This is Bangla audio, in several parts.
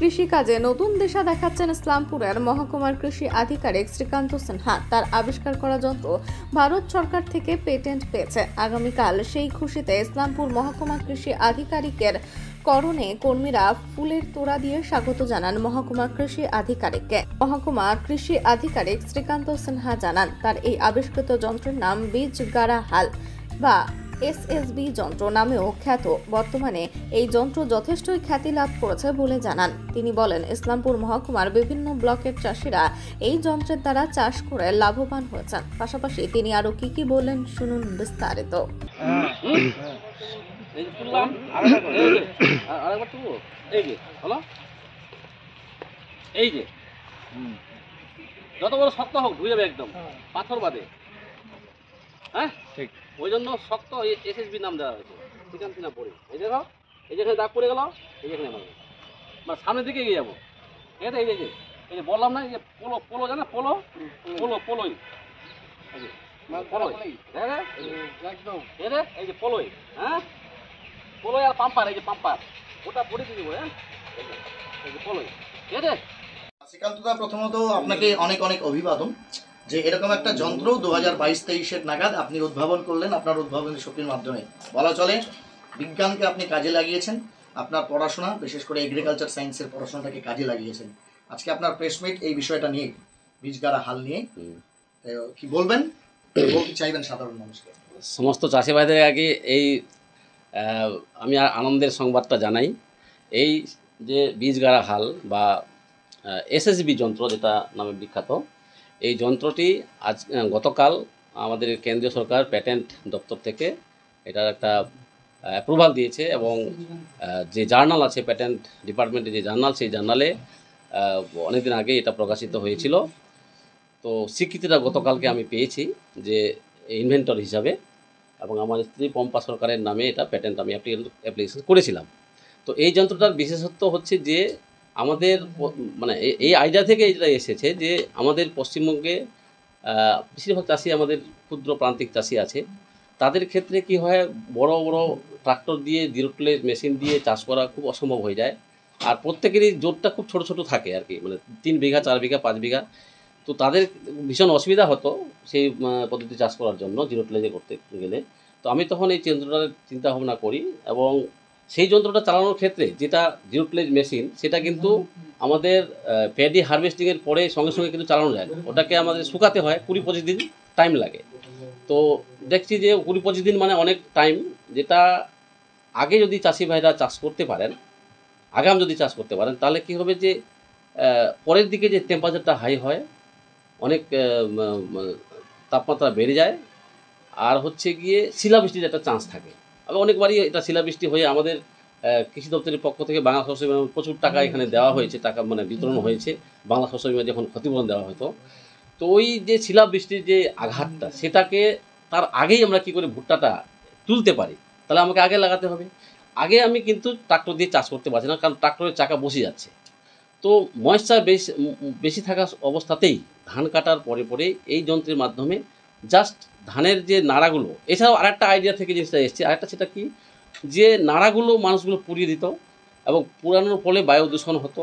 কৃষিকাজে নতুন দিশা দেখাচ্ছেন ইসলামপুরের মহকুমার কৃষি আধিকারিক শ্রীকান্ত সিনহা। তার আবিষ্কার করা যন্ত্র ভারত সরকার থেকে পেটেন্ট পেয়েছে। আগামীকাল সেই খুশিতে ইসলামপুর মহকুমা কৃষি আধিকারিকের করণে কর্মীরা ফুলের তোড়া দিয়ে স্বাগত জানান মহকুমা কৃষি আধিকারিককে। মহকুমা কৃষি আধিকারিক শ্রীকান্ত সিনহা জানান, তার এই আবিষ্কৃত যন্ত্রের নাম বীজ গাড়া হাল বা এসএসবি যন্ত্র নামেও খ্যাত। বর্তমানে এই যন্ত্র যথেষ্টই খ্যাতি লাভ করেছে বলে জানান তিনি। বলেন, ইসলামপুর মহকুমার বিভিন্ন ব্লকের চাষিরা এই যন্ত্রের দ্বারা চাষ করে লাভবান হয়েছেন। পাশাপাশি তিনি আরো কি বললেন শুনুন বিস্তারিত। যত বড় শক্ত হোক ধুয়ে যাবে একদম, পাথর বাদে। হ্যাঁ, ঠিক ওই জন্য শক্ত এসএসবি নাম দেওয়া হয়েছে। ঠিকান না পড়ে এই দেখো, এই যেখানে দাগ পড়ে গেল, এই যেখানে মারবে, মানে সামনের দিকে এগিয়ে যাবো। ঠিক আছে, এই যে বললাম না, এই যে পোলো পোলো জানে, পোলো পোলো পোলোই পোলোই এই যে পোলোই। হ্যাঁ, পোলোই আর পাম্পার, এই যে পাম্পার, ওটা পড়ে দিয়ে দেবো। হ্যাঁ, এই যে পোলোই। ঠিক আছে, শ্রীকান্তদা, প্রথমত আপনাকে অনেক অনেক অভিবাদন যে এরকম একটা যন্ত্র 2022-23 নাগাদ আপনি উদ্ভাবন করলেন। আপনার উদ্ভাবনী শক্তির মাধ্যমে বলা চলে বিজ্ঞানকে আপনি কাজে লাগিয়েছেন। আপনার পড়াশোনা, বিশেষ করে এগ্রিকালচার সায়েন্সের পড়াশোনাটাকে কাজে লাগিয়েছেন। আজকে আপনার প্রেস মিট এই বিষয়টা নিয়ে, বীজগাড়া হাল নিয়ে কি বলবেন, বলতে চাইবেন সাধারণ মানুষকে? সমস্ত চাষি ভাইদের আগে আমি আনন্দের সংবাদটা জানাই। এই যে বীজগাড়া হাল বা এসএসবি যন্ত্র যেটা নামে বিখ্যাত, এই যন্ত্রটি গতকাল আমাদের কেন্দ্রীয় সরকার প্যাটেন্ট দপ্তর থেকে এটার একটা অ্যাপ্রুভাল দিয়েছে এবং যে জার্নাল আছে, প্যাটেন্ট ডিপার্টমেন্টে যে জার্নাল, সেই জার্নালে অনেকদিন আগে এটা প্রকাশিত হয়েছিল। তো স্বীকৃতিটা গতকালকে আমি পেয়েছি যে ইনভেন্টর হিসাবে, এবং আমার স্ত্রী পম্পা সরকারের নামে এটা প্যাটেন্ট আমি অ্যাপ্লিকেশন করেছিলাম। তো এই যন্ত্রটার বিশেষত্ব হচ্ছে যে আমাদের মানে এই আইডিয়া থেকে এটা এসেছে যে আমাদের পশ্চিমবঙ্গে বেশিরভাগ চাষি, আমাদের ক্ষুদ্র প্রান্তিক চাষি আছে, তাদের ক্ষেত্রে কি হয়, বড় বড় ট্রাক্টর দিয়ে, জিরো টিলেজ মেশিন দিয়ে চাষ করা খুব অসম্ভব হয়ে যায়। আর প্রত্যেকেরই জোরটা খুব ছোট ছোট থাকে আর কি, মানে 3 বিঘা 4 বিঘা 5 বিঘা। তো তাদের ভীষণ অসুবিধা হতো সেই পদ্ধতি চাষ করার জন্য, জিরো টিলেজে করতে গেলে। তো আমি তখন এই যন্ত্রটার চিন্তা ভাবনা করি, এবং সেই যন্ত্রটা চালানোর ক্ষেত্রে যেটা জিরো টিলেজ মেশিন, সেটা কিন্তু আমাদের প্যাডি হারভেস্টিংয়ের পরে সঙ্গে সঙ্গে কিন্তু চালানো যায় না। ওটাকে আমাদের শুকাতে হয়, 20-25 দিন টাইম লাগে। তো দেখছি যে 20-25 দিন মানে অনেক টাইম, যেটা আগে যদি চাষি ভাইরা চাষ করতে পারেন, আগাম যদি চাষ করতে পারেন, তাহলে কি হবে যে পরের দিকে যে টেম্পারেচারটা হাই হয়, অনেক তাপমাত্রা বেড়ে যায়, আর হচ্ছে গিয়ে শিলাবৃষ্টির একটা চান্স থাকে। আবার অনেকবারই এটা শিলাবৃষ্টি হয়ে আমাদের কৃষি দপ্তরের পক্ষ থেকে বাংলা শস্য বিমা প্রচুর টাকা এখানে দেওয়া হয়েছে, টাকা মানে বিতরণ হয়েছে বাংলা শস্য বিমা যখন ক্ষতিপূরণ দেওয়া হতো। তো ওই যে শিলাবৃষ্টির যে আঘাতটা, সেটাকে তার আগেই আমরা কি করে ভুট্টাটা তুলতে পারি, তাহলে আমাকে আগে লাগাতে হবে। আগে আমি কিন্তু ট্রাক্টর দিয়ে চাষ করতে পারছি না, কারণ ট্রাক্টরের চাকা বসে যাচ্ছে। তো ময়েশ্চার বেশি থাকা অবস্থাতেই ধান কাটার পরে এই যন্ত্রের মাধ্যমে জাস্ট ধানের যে নাড়াগুলো, এছাড়াও আরেকটা আইডিয়া থেকে জিনিসটা এসছে, আরেকটা সেটা কি, যে নাড়াগুলো মানুষগুলো পুড়িয়ে দিত, এবং পুরানোর ফলে বায়ু দূষণ হতো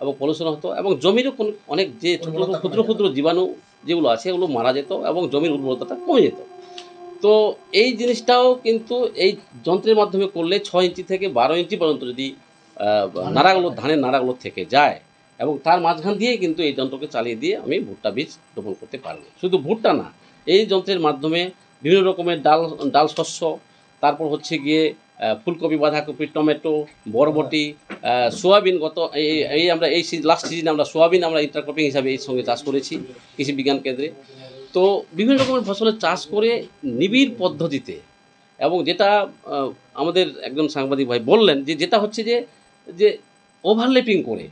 এবং পলিউশন হতো, এবং জমিরও অনেক যে ক্ষুদ্র ক্ষুদ্র জীবাণু যেগুলো আছে এগুলো মারা যেত, এবং জমির উর্বরতাটা কমে যেত। তো এই জিনিসটাও কিন্তু এই যন্ত্রের মাধ্যমে করলে 6 ইঞ্চি থেকে 12 ইঞ্চি পর্যন্ত যদি নাড়াগুলো, ধানের নাড়াগুলো থেকে যায়, এবং তার মাঝখান দিয়ে কিন্তু এই যন্ত্রকে চালিয়ে দিয়ে আমি ভুট্টা বীজ রোপণ করতে পারবো। শুধু ভুট্টা না, এই যন্ত্রের মাধ্যমে বিভিন্ন রকমের ডাল শস্য, তারপর হচ্ছে গিয়ে ফুলকপি, বাঁধাকপি, টমেটো, বরবটি, সোয়াবিন। আমরা এই লাস্ট সিজনে আমরা সোয়াবিন আমরা ইন্টারক্রপিং হিসাবে এই সঙ্গে চাষ করেছি কৃষি বিজ্ঞান কেন্দ্রে। তো বিভিন্ন রকমের ফসলের চাষ করে নিবিড় পদ্ধতিতে, এবং যেটা আমাদের একজন সাংবাদিক ভাই বললেন যে যেটা হচ্ছে যে ওভারল্যাপিং করে,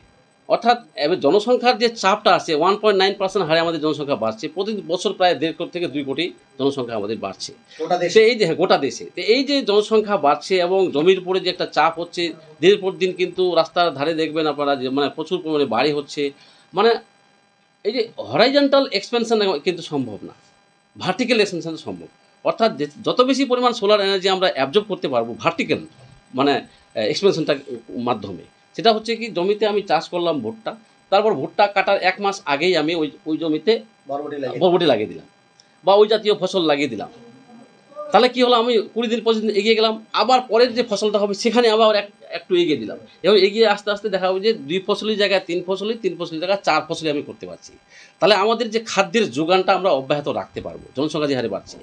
অর্থাৎ এবার জনসংখ্যার যে চাপটা আছে, 1.9% হারে আমাদের জনসংখ্যা বাড়ছে প্রতি বছর, প্রায় 1.5 কোটি থেকে 2 কোটি জনসংখ্যা আমাদের বাড়ছে এই যে গোটা দেশে। তো এই যে জনসংখ্যা বাড়ছে এবং জমির উপরে যে একটা চাপ হচ্ছে, দিনের পর দিন কিন্তু রাস্তার ধারে দেখবেন আপনারা যে মানে প্রচুর পরিমাণে বাড়ি হচ্ছে। মানে এই যে হরাইজন্টাল এক্সপেনশন কিন্তু সম্ভব না, ভার্টিক্যাল এক্সপেনশন সম্ভব। অর্থাৎ যত বেশি পরিমাণ সোলার এনার্জি আমরা অ্যাবজর্ব করতে পারবো ভার্টিক্যাল মানে এক্সপেনশনটার মাধ্যমে, সেটা হচ্ছে কি জমিতে আমি চাষ করলাম ভুট্টা, তারপর ভুট্টা কাটার 1 মাস আগেই আমি ওই জমিতে বরবটি লাগিয়ে দিলাম বা ওই জাতীয় ফসল লাগিয়ে দিলাম। তাহলে কি হলো, আমি 20 দিন 25 দিন এগিয়ে গেলাম, আবার পরের যে ফসলটা হবে সেখানে আবার একটু এগিয়ে দিলাম, এবং এগিয়ে আস্তে আস্তে দেখা হবে যে 2 ফসলের জায়গায় 3 ফসলি, 3 ফসলের জায়গায় 4 ফসলি আমি করতে পারছি। তাহলে আমাদের যে খাদ্যের যোগানটা আমরা অব্যাহত রাখতে পারবো, জনসংখ্যা যে হারে বাড়ছে।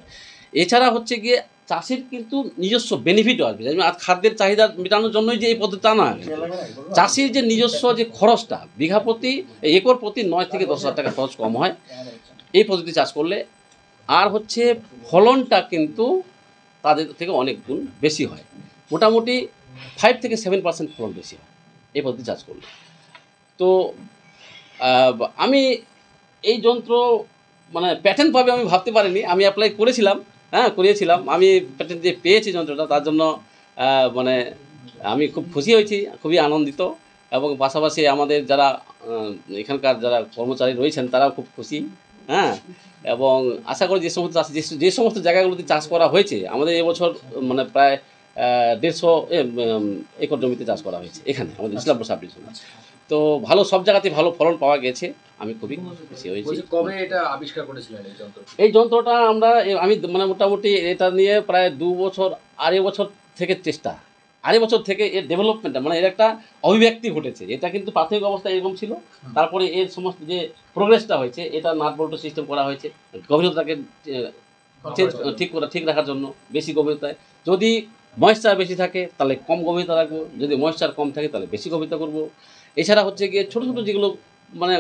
এছাড়া হচ্ছে গিয়ে চাষির কিন্তু নিজস্ব বেনিফিটও আসবে, যেমন আজ খাদ্যের চাহিদা মেটানোর জন্যই যে এই পদ্ধতিটা না, চাষির যে নিজস্ব যে খরচটা বিঘা প্রতি একর প্রতি 9 থেকে 10 হাজার টাকা খরচ কম হয় এই পদ্ধতি চাষ করলে। আর হচ্ছে ফলনটা কিন্তু তাদের থেকে অনেক গুণ বেশি হয়, মোটামুটি 5 থেকে 7% ফলন বেশি হয় এই পদ্ধতি চাষ করলে। তো আমি এই যন্ত্র মানে প্যাটেন্ট পাবে আমি ভাবতে পারিনি, আমি অ্যাপ্লাই করেছিলাম, করিয়েছিলাম, আমি প্যাটেন্ট যে পেয়েছি যন্ত্রটা তার জন্য মানে আমি খুব খুশি হয়েছি, খুবই আনন্দিত, এবং পাশাপাশি আমাদের যারা এখানকার যারা কর্মচারী রয়েছেন তারাও খুব খুশি। এবং আশা করি যে সমস্ত চাষ যে সমস্ত জায়গাগুলোতে চাষ করা হয়েছে আমাদের এবছর মানে প্রায় 150 একর জমিতে চাষ করা হয়েছে এখানে আমাদের ইসলামপুর সাব ডিভিশনে। তো ভালো, সব জায়গাতে ভালো ফলন পাওয়া গেছে, আমি খুবই খুশি হয়েছি। কবে এটা আবিষ্কার করেছিলেন এই যন্ত্রটা? আমি মানে মোটামুটি এটা নিয়ে প্রায় 2 বছর, 2.5 বছর থেকে চেষ্টা, 2.5 বছর থেকে এর ডেভেলপমেন্টটা মানে এর একটা অভিব্যক্তি ঘটেছে। এটা কিন্তু প্রাথমিক অবস্থায় এরকম ছিল, তারপরে এর সমস্ত যে প্রোগ্রেসটা হয়েছে, এটা নাট বল্টু সিস্টেম করা হয়েছে গভীরতাকে ঠিক রাখার জন্য। বেশি গভীরতায় যদি ময়েশ্চার বেশি থাকে তাহলে কম গভীরতা রাখবো, যদি ময়েশ্চার কম থাকে তাহলে বেশি গভীরতা করবো। এছাড়া হচ্ছে গিয়ে ছোটো ছোটো যেগুলো মানে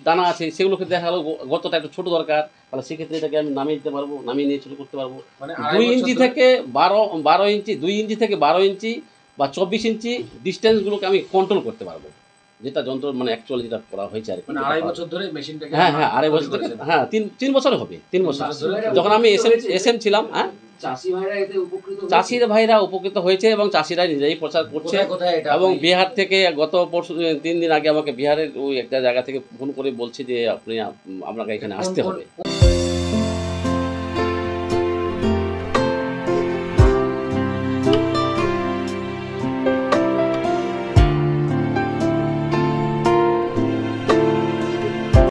দানা আছে সেগুলোকে দেখা গেলো গতটা একটু ছোটো দরকার, তাহলে সেক্ষেত্রে এটাকে আমি নামিয়ে দিতে পারবো, নামিয়ে নিয়ে ছোটো করতে পারবো। 2 ইঞ্চি থেকে 12 ইঞ্চি, 2 ইঞ্চি থেকে 12 ইঞ্চি বা 24 ইঞ্চি ডিস্টেন্সগুলোকে আমি কন্ট্রোল করতে পারবো, যেটা যন্ত্র মানে অ্যাকচুয়ালি যেটা করা হয়েছে আর কি। 2.5 বছর ধরে মেশিনটাকে 2.5 বছর থেকে 3 বছর হবে, 3 বছর যখন আমি এসএম ছিলাম। চাষির ভাইরা উপকৃত হয়েছে এবং চাষিরা নিজেই প্রচার করছে। এবং বিহার থেকে গত পরশু 3 দিন আগে আমাকে বিহারের ওই একটা জায়গা থেকে ফোন করে বলছে যে আপনাকে এখানে আসতে হবে।